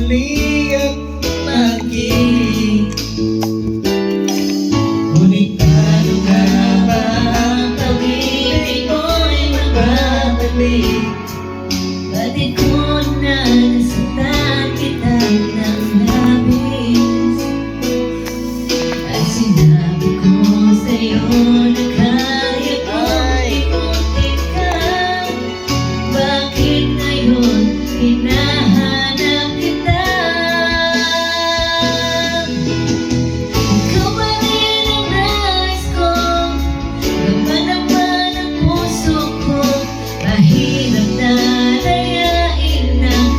muli at makinig. Ngunit paano nga ba ang pag-ibig mo'y magbabalik? Batid ko na nasaktan kita ng labis, at sinabi ko sa'yo na kaya kong ikutin ka. Bakit ngayon hinahanap kita? Ikaw pa rin ang nais ko, naman ang puso ko. Mahirap na layain ng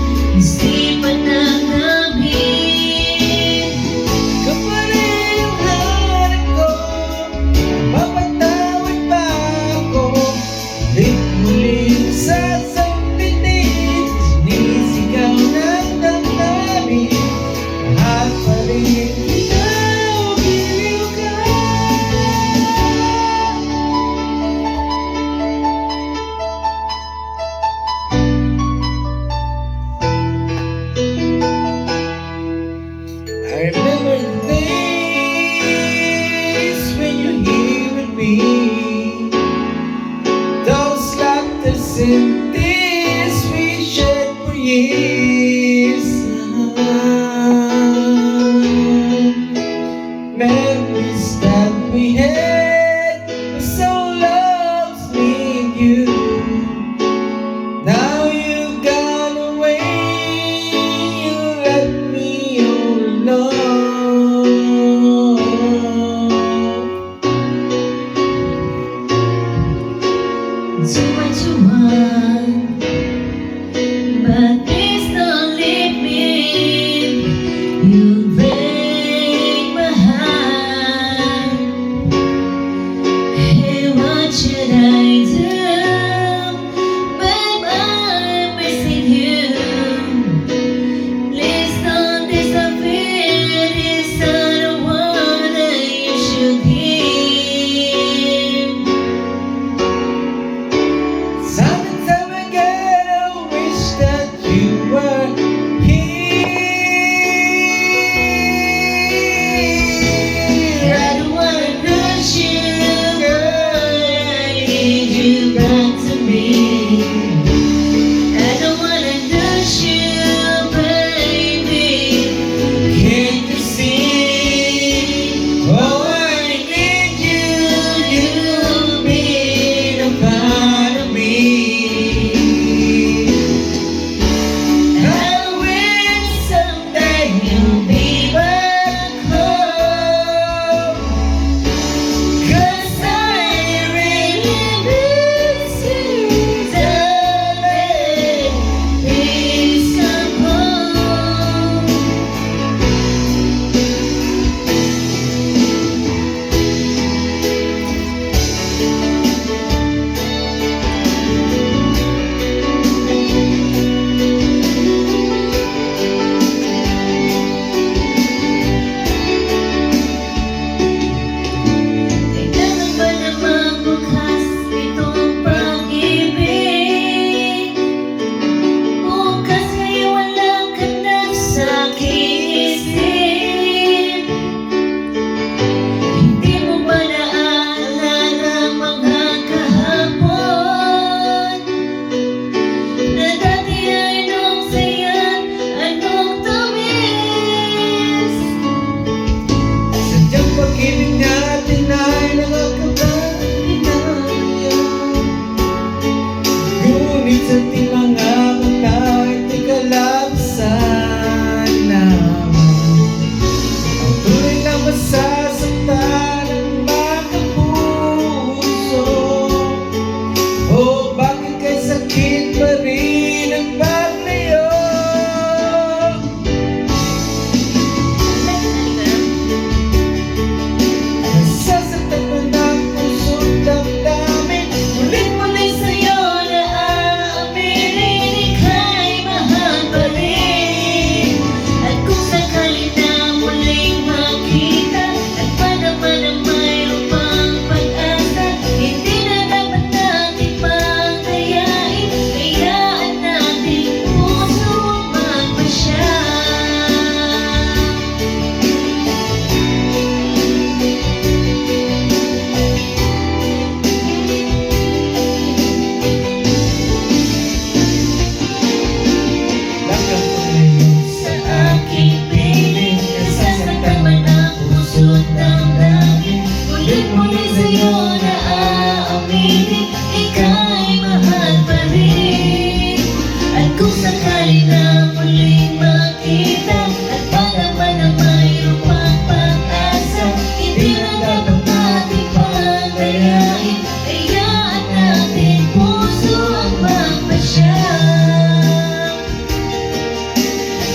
isipan ng namin. Ikaw pa rin ang hanap ko, mapatawad pa ako. Ulit muling sasampitin, sinisigaw ng damdamin. Mahal pa rin kita, biliw ka. I remember the days when you're here with me. Those laughters and tears we shared for years. Memories that we had were so lost me and you. Now you've gone away, you left me all alone. Do what you want, but please don't leave me. You'll break my heart. Hey, what should I do? Babe, I'm missing you. Please don't disappear. These are the words that you should hear. Time and time again, I wish that you were here. I don't wanna lose you, but I need you back to me. I don't wanna lose you, baby. Can't you see? Oh, I need you. You've been a part of me. I Kung sakali na muling makita at malaman na mayroong pang pag-asa, hindi na dapat nating pagdayain. Hayaan natin puso ang magpasya.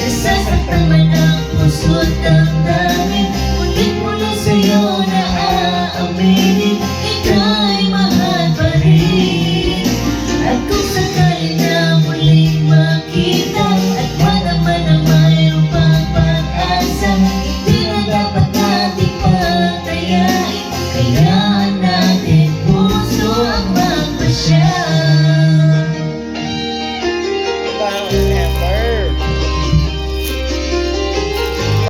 Nasasaktan man ang puso't damdamin,